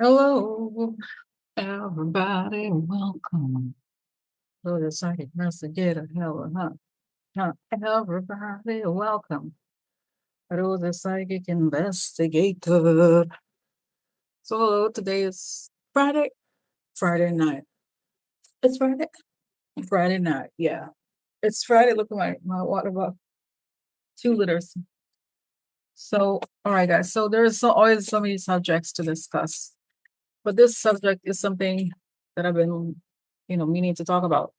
Hello, everybody, welcome to the Psychic Investigator. Hello, everybody, welcome to the Psychic Investigator. So today is Friday night. It's Friday night. Yeah, it's Friday. Look at my water bottle, 2 liters. So, all right, guys. So there's always so many subjects to discuss, but this subject is something that I've been, meaning to talk about.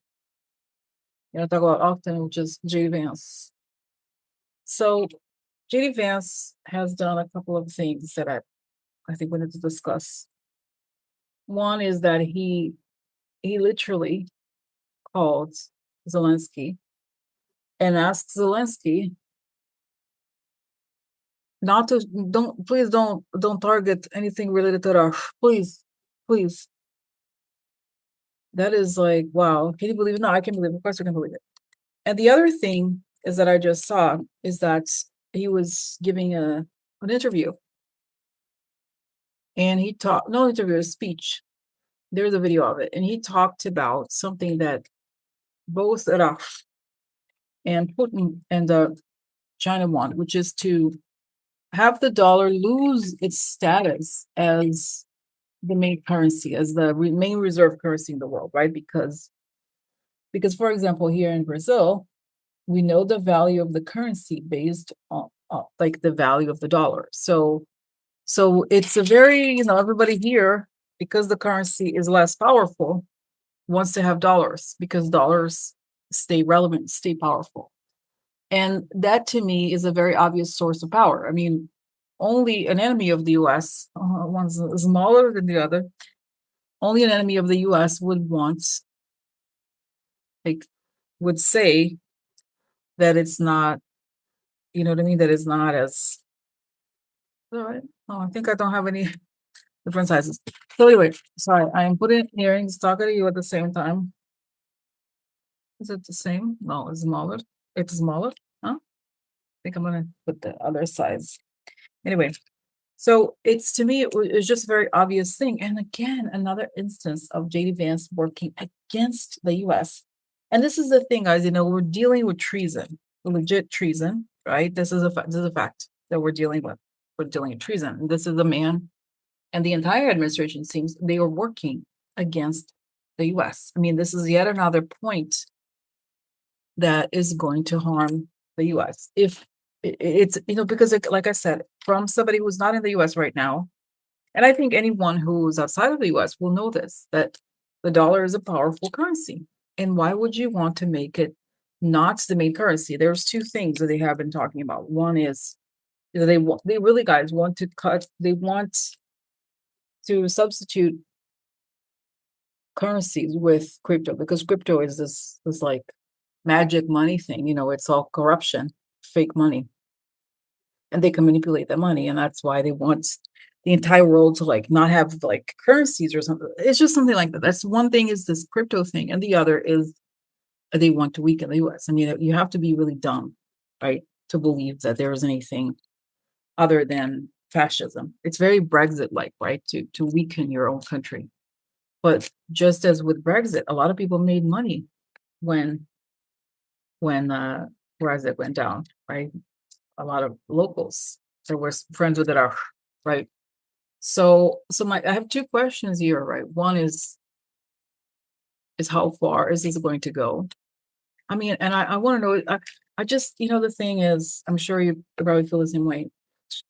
Talk about often, which is JD Vance. So JD Vance has done a couple of things that I think we need to discuss. One is that he literally called Zelensky and asked Zelensky not to don't target anything related to Russia. Please. That is like, wow. Can you believe it? No, I can believe it. Of course I can believe it. And the other thing is that I just saw is that he was giving an interview. And he talked, no interview, a speech. There's a video of it. And he talked about something that both Raf and Putin and China want, which is to have the dollar lose its status as the main currency, as the main reserve currency in the world, right? Because for example, here in Brazil, we know the value of the currency based on like the value of the dollar. So it's a very, everybody here, because the currency is less powerful, wants to have dollars because dollars stay relevant, stay powerful. And that to me is a very obvious source of power. I mean, only an enemy of the US, one's smaller than the other, only an enemy of the US would want, like, would say that it's not, you know what I mean? That it's not as, all right. Oh, I think I don't have any different sizes. So anyway, sorry, I am putting earrings, talking to you at the same time. Is it the same? No, it's smaller. It's smaller. Huh? I think I'm gonna put the other size. Anyway, so it's, to me, it's just a very obvious thing. And again, another instance of JD Vance working against the US. And this is the thing, guys, we're dealing with treason, legit treason, right? This is a fact that we're dealing with. We're dealing with treason. And this is a man, and the entire administration seems they are working against the US. I mean, this is yet another point that is going to harm the US. If it's, because like I said, from somebody who's not in the US right now, and I think anyone who's outside of the US will know this, that the dollar is a powerful currency. And why would you want to make it not the main currency? There's two things that they have been talking about. One is, they really, guys, want to substitute currencies with crypto, because crypto is this like magic money thing. It's all corruption, fake money, and they can manipulate that money, and that's why they want the entire world to like not have like currencies or something. It's just something like that. That's one thing, is this crypto thing, and the other is they want to weaken the US. I mean, you have to be really dumb, right, to believe that there is anything other than fascism. It's very Brexit like, right, to weaken your own country. But just as with Brexit, a lot of people made money when Brexit went down, right? A lot of locals that were friends with it are, right? So I have two questions here, right? One is how far is this going to go? I mean, and I want to know. I just, the thing is, I'm sure you probably feel the same way.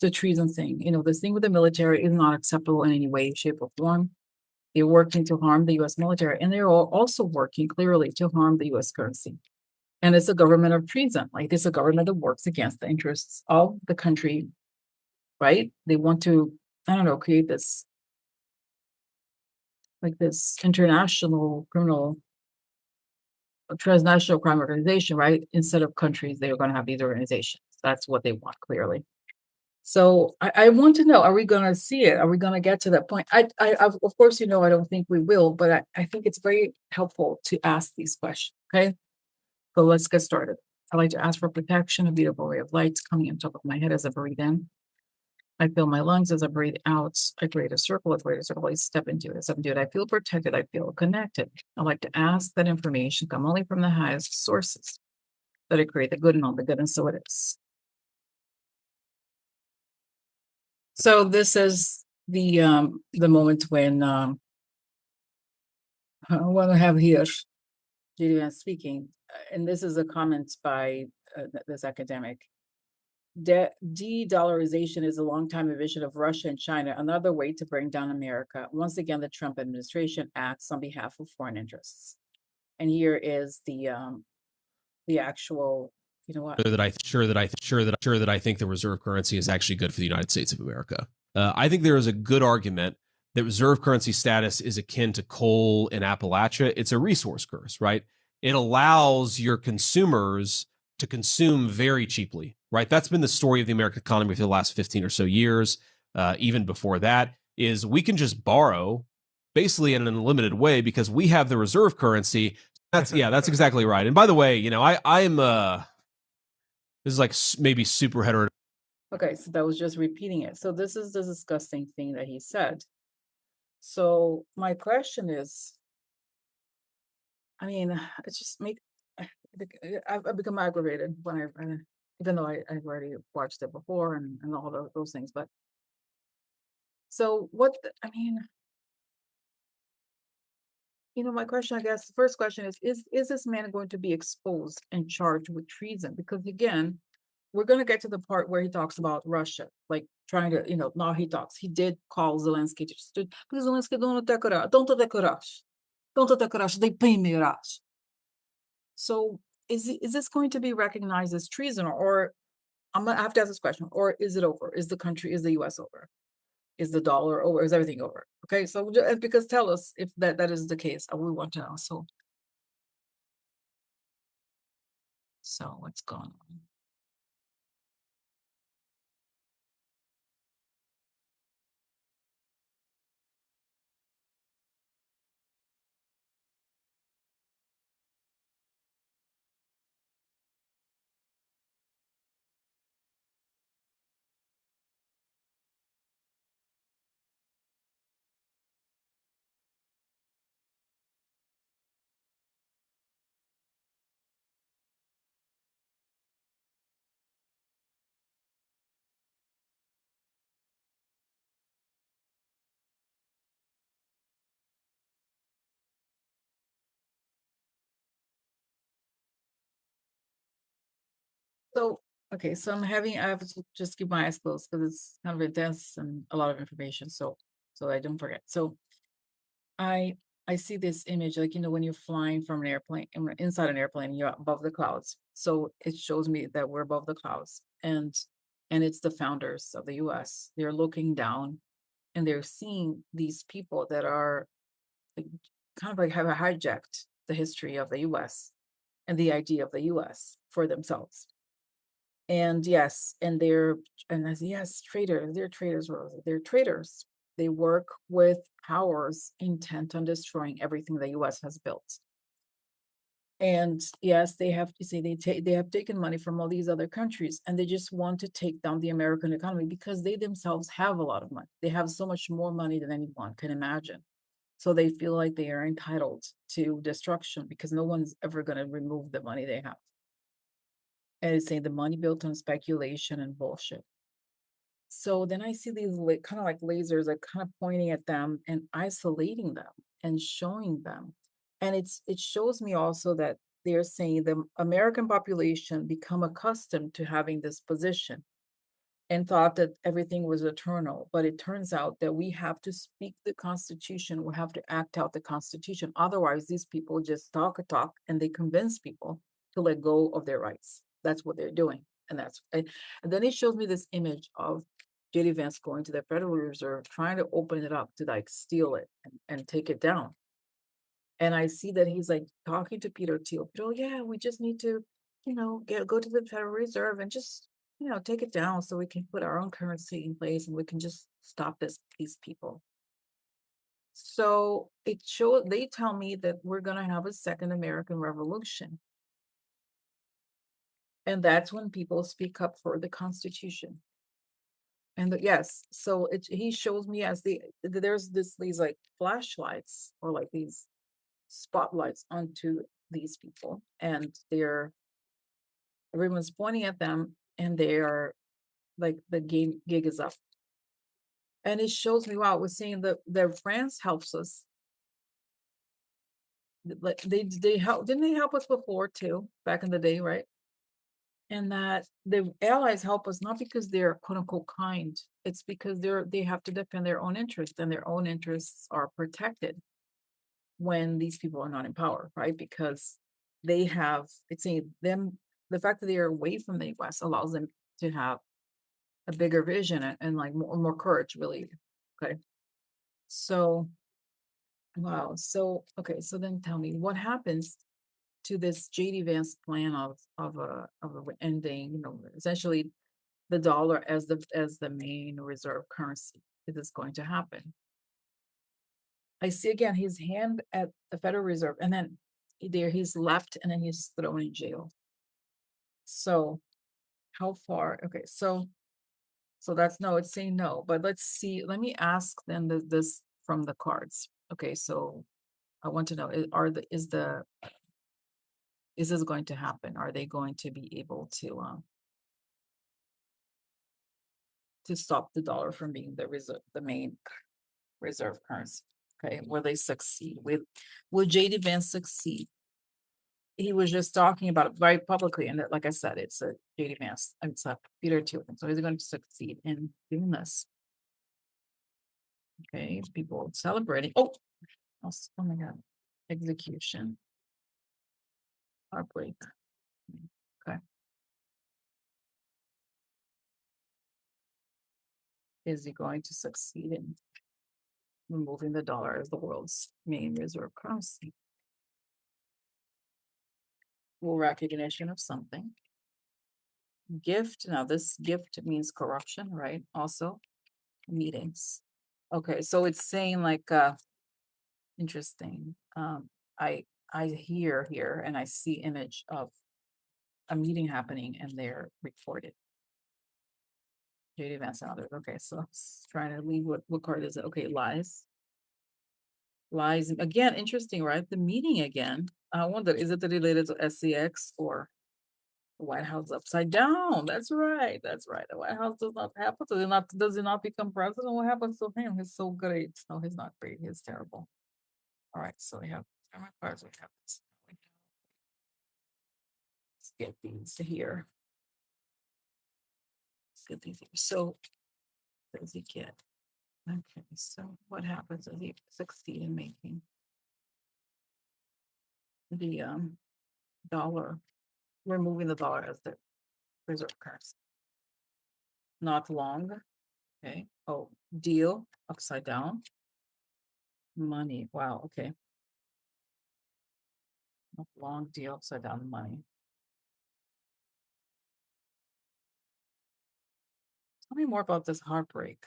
The treason thing, this thing with the military is not acceptable in any way, shape, or form. They're working to harm the US military, and they're also working clearly to harm the US currency. And it's a government of treason. Like, it's a government that works against the interests of the country, right? They want to, I don't know, create this, like, this international criminal, transnational crime organization, right? Instead of countries, they're going to have these organizations. That's what they want, clearly. So I want to know, are we going to see it? Are we going to get to that point? Of course, I don't think we will, but I think it's very helpful to ask these questions. Okay. So let's get started. I like to ask for protection, a beautiful ray of light coming on top of my head as I breathe in. I fill my lungs as I breathe out. I create a circle. I create a circle. I step into it. I step into it. I feel protected. I feel connected. I like to ask that information come only from the highest sources that I create the good and all the good, and so it is. So this is the moment when what I have here, JD Vance speaking, and this is a comment by this academic. De-dollarization is a long-time vision of Russia and China, another way to bring down America. Once again, the Trump administration acts on behalf of foreign interests. And here is the actual, you know what? Sure that I think the reserve currency is actually good for the United States of America. I think there is a good argument that reserve currency status is akin to coal in Appalachia. It's a resource curse, right? It allows your consumers to consume very cheaply, right? That's been the story of the American economy for the last 15 or so years. Even before that, is we can just borrow basically in an unlimited way because we have the reserve currency. That's exactly right. And by the way, I'm this is like maybe super hetero. Okay, so that was just repeating it. So this is the disgusting thing that he said. So my question is, I mean, it's just I've become aggravated when even though I've already watched it before and all those things. But so what? I mean, my question, I guess, the first question is this man going to be exposed and charged with treason? Because again, we're going to get to the part where he talks about Russia, like trying to, now he did call Zelensky to stood because Zelensky don't attack Russia, don't attack Russia, they pay me Russia. So is this going to be recognized as treason, or I'm gonna have to ask this question, or is it over? Is the US over? Is the dollar over? Is everything over? Okay, so because tell us if that is the case. We want to know. So what's going on? So okay, so I have to just keep my eyes closed because it's kind of intense and a lot of information. So I don't forget. So I I see this image, like, when you're flying from an airplane, inside an airplane, you're above the clouds. So it shows me that we're above the clouds, and it's the founders of the US. They're looking down and they're seeing these people that are like, kind of like have hijacked the history of the US and the idea of the US for themselves. And yes, and I said, yes, traitors, they're traitors, Rosie. They're traitors. They work with powers intent on destroying everything the US has built. And yes, they have to say they have taken money from all these other countries and they just want to take down the American economy because they themselves have a lot of money. They have so much more money than anyone can imagine. So they feel like they are entitled to destruction because no one's ever going to remove the money they have. And it's saying the money built on speculation and bullshit. So then I see these kind of like lasers, like kind of pointing at them and isolating them and showing them. And it shows me also that they're saying the American population become accustomed to having this position and thought that everything was eternal. But it turns out that we have to speak the Constitution. We have to act out the Constitution. Otherwise, these people just talk a talk and they convince people to let go of their rights. That's what they're doing. And then it shows me this image of JD Vance going to the Federal Reserve, trying to open it up to like steal it and take it down. And I see that he's like talking to Peter Thiel. Peter, yeah, we just need to, go to the Federal Reserve and just, take it down so we can put our own currency in place and we can just stop these people. So they tell me that we're gonna have a second American Revolution. And that's when people speak up for the Constitution. And yes, so he shows me as there's these like flashlights or like these spotlights onto these people, and everyone's pointing at them, and they are like the gig is up. And it shows me, wow, we're seeing that their France helps us. Like they help, didn't they help us before too, back in the day, right? And that the allies help us not because they're quote unquote kind, it's because they have to defend their own interests, and their own interests are protected when these people are not in power, right? Because they have, it's saying them, the fact that they are away from the US allows them to have a bigger vision and like more courage, really. Okay. So wow. So okay, so then tell me what happens to this JD Vance plan of ending, essentially the dollar as the main reserve currency. Is this going to happen? I see again his hand at the Federal Reserve, and then there he's left, and then he's thrown in jail. So how far? Okay, so that's no, it's saying no. But let's see. Let me ask then this from the cards. Okay, so I want to know: is this going to happen? Are they going to be able to stop the dollar from being the main reserve currency? Okay, will they succeed? Will JD Vance succeed? He was just talking about it very publicly, and that, like I said, it's a JD Vance, it's a Peter Thiel. So he's going to succeed in doing this. Okay, people celebrating. Oh my God, execution, heartbreak. Okay, is he going to succeed in removing the dollar as the world's main reserve currency? Well, recognition of something. Gift. Now, this gift means corruption, right? Also, meetings. Okay, so it's saying like interesting. I hear here and I see image of a meeting happening and they're recorded. JD Vance and others. Okay, so trying to leave what card is it? Okay, lies. Lies again, interesting, right? The meeting again. I wonder, is it related to SCX or the White House upside down? That's right. That's right. The White House does not happen. Does he not become president? What happens to him? He's so great. No, he's not great. He's terrible. All right. So we have my cards. We have this. Let's get these here. Let's get these here. So what does he get? Okay. So what happens if he succeed in making the dollar, removing the dollar as the reserve currency? Not long. Okay. Oh, deal upside down. Money. Wow. Okay. Not long deal upside down money. Tell me more about this heartbreak.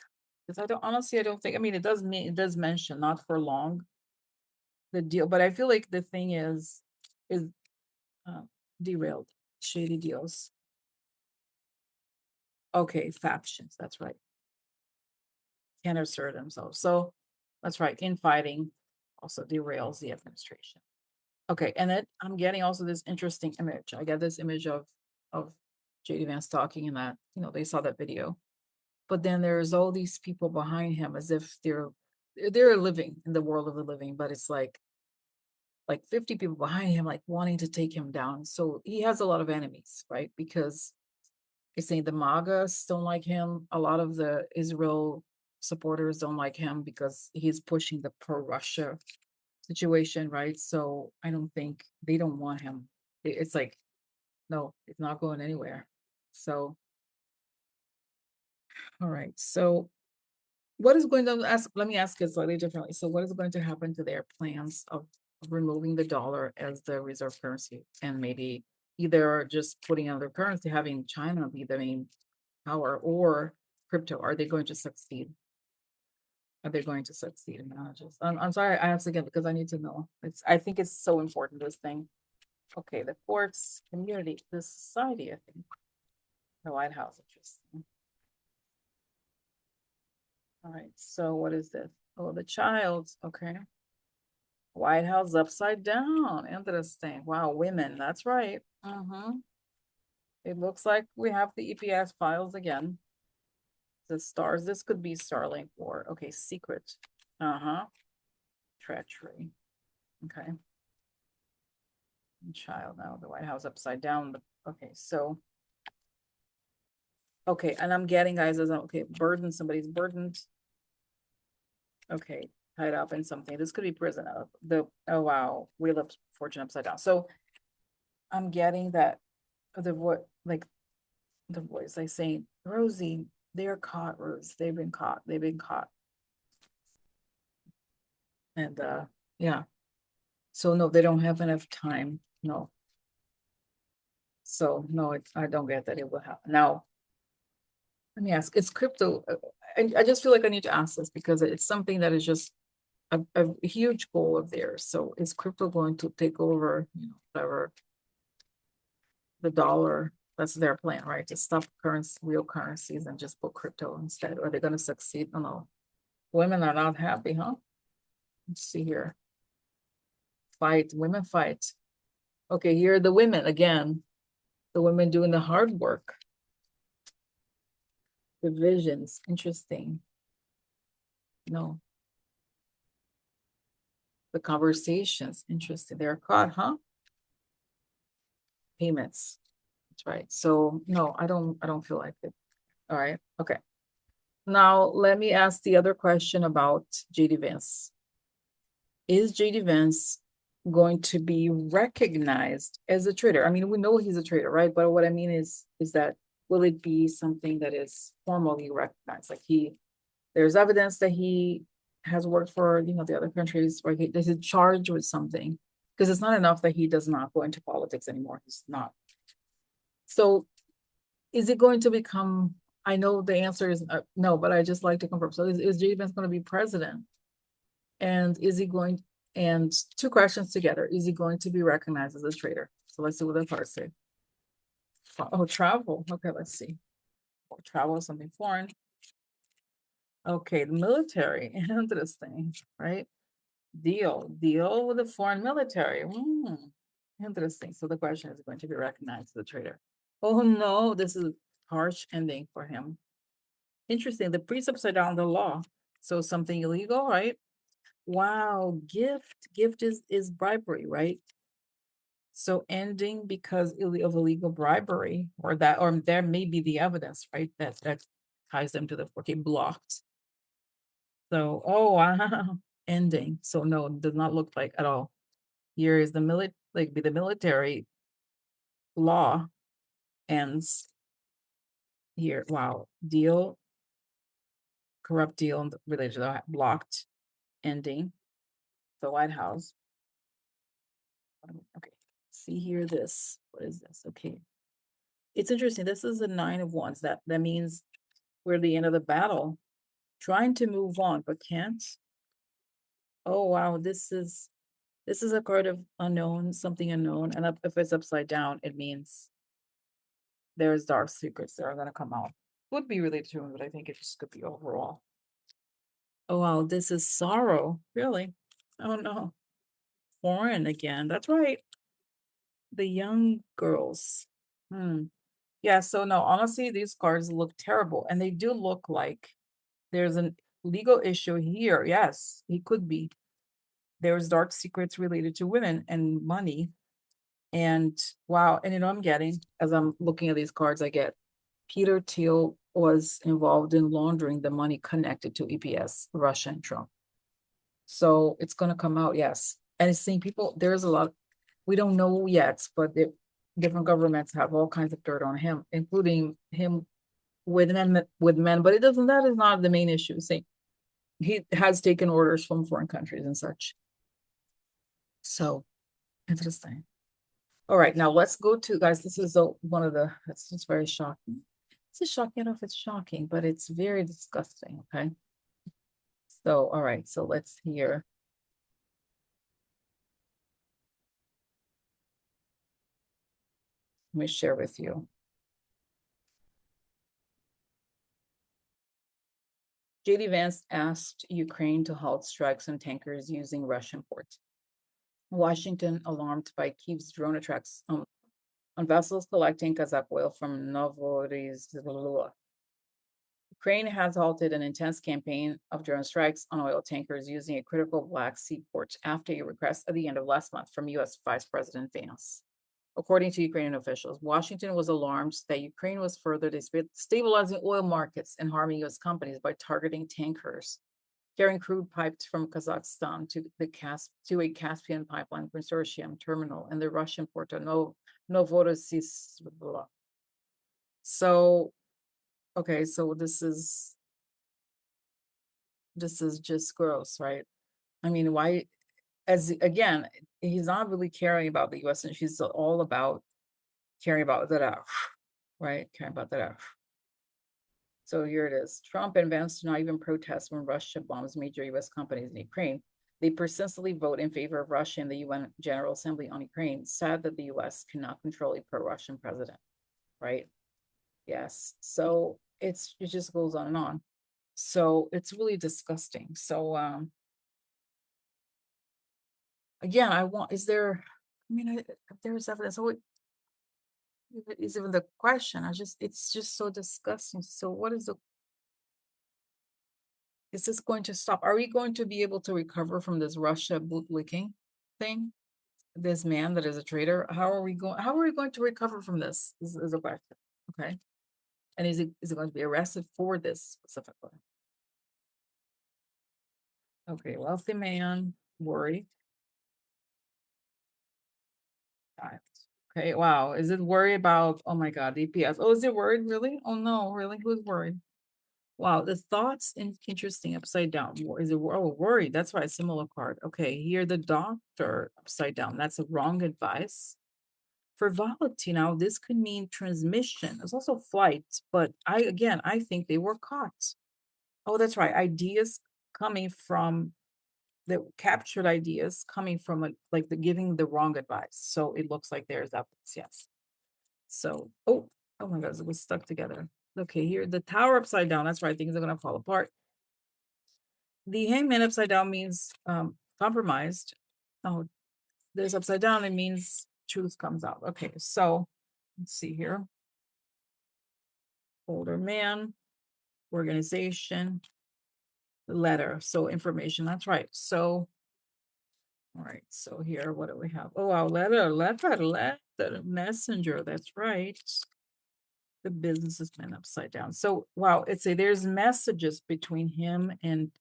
Because I don't think, I mean, it does mention not for long the deal, but I feel like the thing is uh, derailed. Shady deals. Okay, factions. That's right. Can't assert themselves. So that's right. Infighting also derails the administration. Okay, and then I'm getting also this interesting image. I get this image of JD Vance talking, and that they saw that video, but then there's all these people behind him as if they're living in the world of the living, but it's like 50 people behind him, like wanting to take him down. So he has a lot of enemies, right? Because it's saying the MAGAs don't like him. A lot of the Israel supporters don't like him because he's pushing the pro-Russia situation, right? So I don't think they don't want him. It's like, no, it's not going anywhere. So, all right. So what is going to ask? Let me ask it slightly differently. So what is going to happen to their plans of removing the dollar as the reserve currency, and maybe either just putting another currency, having China be the main power, or crypto? Are they going to succeed? Are they going to succeed in managers? I'm sorry, I asked again because I need to know. I think it's so important, this thing. Okay, the courts, community, the society, I think. The White House, interesting. All right, so what is this? Oh, the child, okay. White House upside down, interesting. Wow, women, that's right. It looks like we have the EPS files again. The stars, this could be Starlink or, okay, secret. Treachery, okay. Child, now the White House upside down, but okay, so. Okay, and I'm getting guys as okay, burdened, somebody's burdened. Okay, tied up in something. This could be prison. Oh wow, Wheel of Fortune upside down. So I'm getting that the what like the voice like saying, Rosie, they're caught, Rose. They've been caught. They've been caught. And yeah. So no, they don't have enough time. No. So no, I don't get that it will happen. Now, let me ask, it's crypto. I just feel like I need to ask this because it's something that is just a huge goal of theirs. So is crypto going to take over, whatever the dollar? That's their plan, right? To stop currency, real currencies and just put crypto instead. Are they going to succeed? I don't know. Women are not happy, huh? Let's see here. Fight, women fight. Okay, here are the women again. The women doing the hard work. Divisions, interesting. No. The conversations, interesting. They're caught, huh? Payments. That's right. So no, I don't feel like it. All right. Okay. Now let me ask the other question about JD Vance. Is JD Vance going to be recognized as a traitor? I mean, we know he's a traitor, right? But what I mean is that will it be something that is formally recognized? Like there's evidence that he has worked for, the other countries, or is he charged with something? Because it's not enough that he does not go into politics anymore. He's not. So is it going to become, I know the answer is no, but I just like to confirm. So is JD Vance going to be president? And is he going, and two questions together, is he going to be recognized as a traitor? So let's see what the cards say. Oh, travel. Okay, let's see. Or travel is something foreign. Okay, the military. Interesting, right? Deal with the foreign military. Interesting. So the question is going to be recognized as a traitor. Oh no, this is a harsh ending for him. Interesting. The precepts are down the law. So something illegal, right? Wow, gift is bribery, right? So ending because of illegal bribery, or there may be the evidence, right? That ties them to the okay, blocked. So oh wow, ending. So no, does not look like at all. Here is the the military law ends here. Wow, deal, corrupt deal related to that blocked, ending. The White House. Okay, see here this. What is this? Okay. It's interesting. This is the 9 of Wands. That means we're at the end of the battle, trying to move on, but can't. Oh wow, this is a card of unknown, something unknown. And if it's upside down, it means there's dark secrets that are gonna come out. Would be related to him, but I think it just could be overall. Oh wow, this is sorrow. Really? Oh no. Foreign again. That's right. The young girls. Yeah, so no, honestly, these cards look terrible. And they do look like there's a legal issue here. Yes, he could be. There's dark secrets related to women and money. And wow, and I'm getting, as I'm looking at these cards, I get Peter Thiel was involved in laundering the money connected to EPS, Russia and Trump. So it's going to come out, yes. And it's saying people, there's a lot, we don't know yet, but different governments have all kinds of dirt on him, including him with men, but that is not the main issue. Saying he has taken orders from foreign countries and such. So interesting. All right, now let's go to guys. This is one of the. It's just very shocking. This is shocking. I don't know if it's shocking, but it's very disgusting. Okay. So all right, so let's hear. Let me share with you. JD Vance asked Ukraine to halt strikes on tankers using Russian ports. Washington alarmed by Kyiv's drone attacks on vessels collecting Kazakh oil from Novorossiysk. Ukraine has halted an intense campaign of drone strikes on oil tankers using a critical Black Sea port after a request at the end of last month from U.S. Vice President Vance. According to Ukrainian officials, Washington was alarmed that Ukraine was further destabilizing oil markets and harming U.S. companies by targeting tankers carrying crude piped from Kazakhstan to a Caspian pipeline consortium terminal in the Russian port of Novorossiysk. So, okay, so this is just gross, right? I mean, why? As again, he's not really caring about the U.S. and she's all about caring about that, right? Caring about that. So here it is. Trump and Vance do not even protest when Russia bombs major U.S. companies in Ukraine. They persistently vote in favor of Russia in the UN General Assembly on Ukraine. Sad that the U.S. cannot control a pro-Russian president, right? Yes. So it just goes on and on. So it's really disgusting. So again, I mean, if there's evidence. So it is even the question. It's just so disgusting. So is this going to stop? Are we going to be able to recover from this Russia bootlicking thing? This man that is a traitor. How are we going to recover from this? This is a question. Okay. And is it going to be arrested for this specifically? Okay, wealthy man, worried. Got it. Okay, wow. Is it worried about, oh my God, DPS? Oh, is it worried really? Oh no, really? Who's worried? Wow, the thoughts interesting upside down. Is it worried? That's why similar card. Okay, here the doctor upside down. That's a wrong advice. Frivolity now, this could mean transmission. It's also flight, but I think they were caught. Oh, that's right. Ideas coming from the captured ideas coming from like the giving the wrong advice. So it looks like there's evidence, yes. So, oh my God, it was stuck together. Okay, here the tower upside down. That's right, things are gonna fall apart. The hangman upside down means compromised. Oh, this upside down, it means truth comes out. Okay, so let's see here. Older man, organization, letter. So information, that's right. So, all right, so here, what do we have? Oh, our letter, messenger, that's right. The businessman upside down. So, wow, there's messages between him and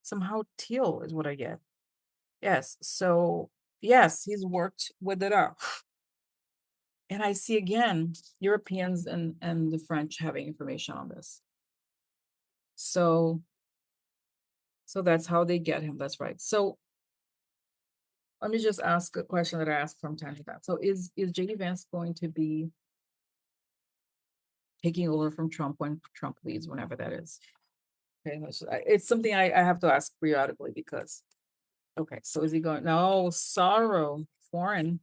somehow Thiel is what I get. Yes, so yes, he's worked with it up. And I see again Europeans and the French having information on this. So that's how they get him. That's right. So let me just ask a question that I ask from time to time. So is JD Vance going to be taking over from Trump when Trump leaves, whenever that is? Okay, it's something I have to ask periodically because okay, so is he going? No, sorrow, foreign,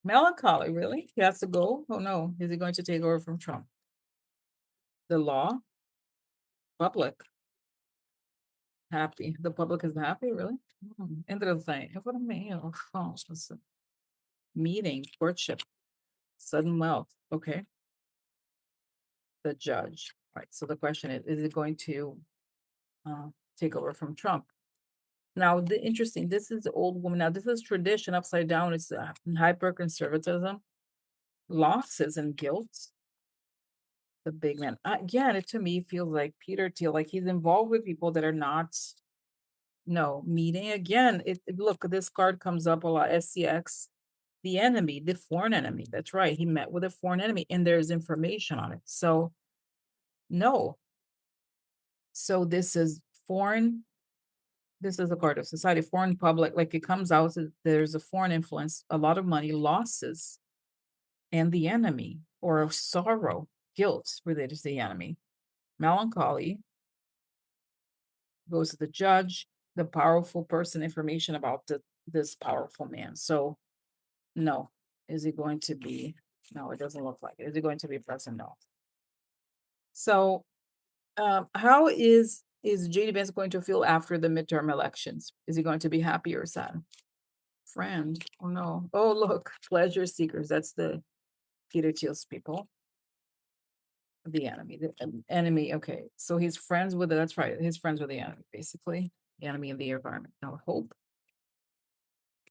melancholy. Really, he has to go. Oh no, is he going to take over from Trump? The law, public, happy. The public is happy. Really, interesting. What a man. Oh, meeting, courtship, sudden wealth. Okay, the judge. Right. So the question is it going to uh, take over from Trump? Now, interesting. This is the old woman. Now, this is tradition upside down. It's hyper conservatism, losses, and guilt. The big man. Again, it to me feels like Peter Thiel, like he's involved with people that are not. No meeting again. Look, this card comes up a lot. SCX, the enemy, the foreign enemy. That's right. He met with a foreign enemy, and there's information on it. So no. So this is foreign. This is a card of society, foreign public. Like it comes out that there's a foreign influence, a lot of money, losses, and the enemy, or sorrow, guilt related to the enemy. Melancholy goes to the judge, the powerful person, information about this powerful man. So no. Is he going to be? No, it doesn't look like it. Is he going to be present? No. So how is is JD Vance going to feel after the midterm elections? Is he going to be happy or sad? Friend. Oh no. Oh look, pleasure seekers. That's the Peter Thiel's people. The enemy. The enemy. Okay. So he's friends with that's right. He's friends with the enemy, basically. The enemy of the environment. Now hope.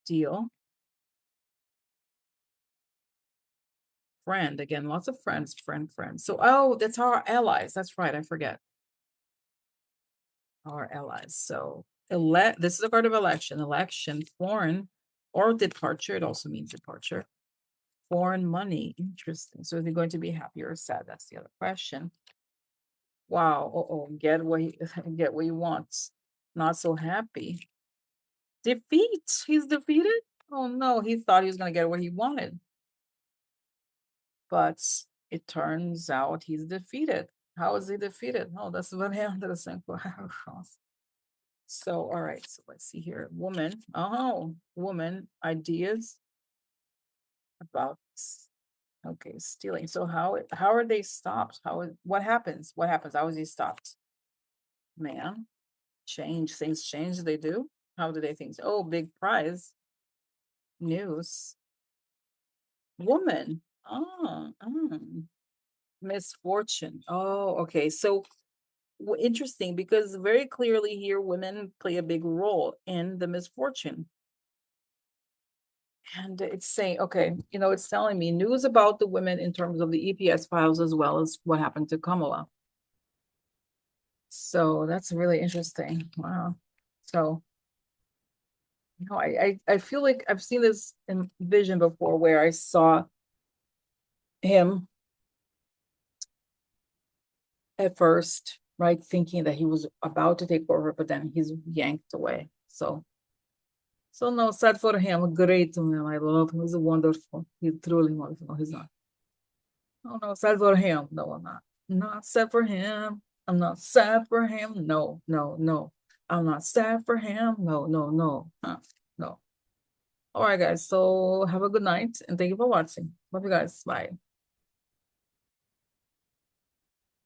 Deal. Friend. Again, lots of friends. Friend. So oh, that's our allies. That's right. I forget. Our allies. So this is a card of election, foreign, or departure. It also means departure. Foreign money. Interesting. So is he going to be happy or sad? That's the other question. Wow. Get what he get what he wants. Not so happy. Defeat. He's defeated. Oh no, he thought he was gonna get what he wanted. But it turns out he's defeated. How is he defeated? Oh, that's very interesting. So, all right. So let's see here. Woman. Oh, woman. Ideas about okay, stealing. So how are they stopped? What happens? What happens? How is he stopped? Man, things change. They do. How do they think? Oh, big prize. News. Woman. Oh, misfortune. Oh, okay. So interesting because very clearly here women play a big role in the misfortune. And it's saying, okay, it's telling me news about the women in terms of the EPS files as well as what happened to Kamala. So that's really interesting. Wow. So, I feel like I've seen this in vision before where I saw him at first, right, thinking that he was about to take over, but then he's yanked away. So no, sad for him. Great man. I love him. He's wonderful. He's truly wonderful. No, he's not. Oh no, sad for him. No, I'm not. Not sad for him. I'm not sad for him. No, no, no. I'm not sad for him. No, no, no. No. All right, guys. So have a good night and thank you for watching. Love you guys. Bye.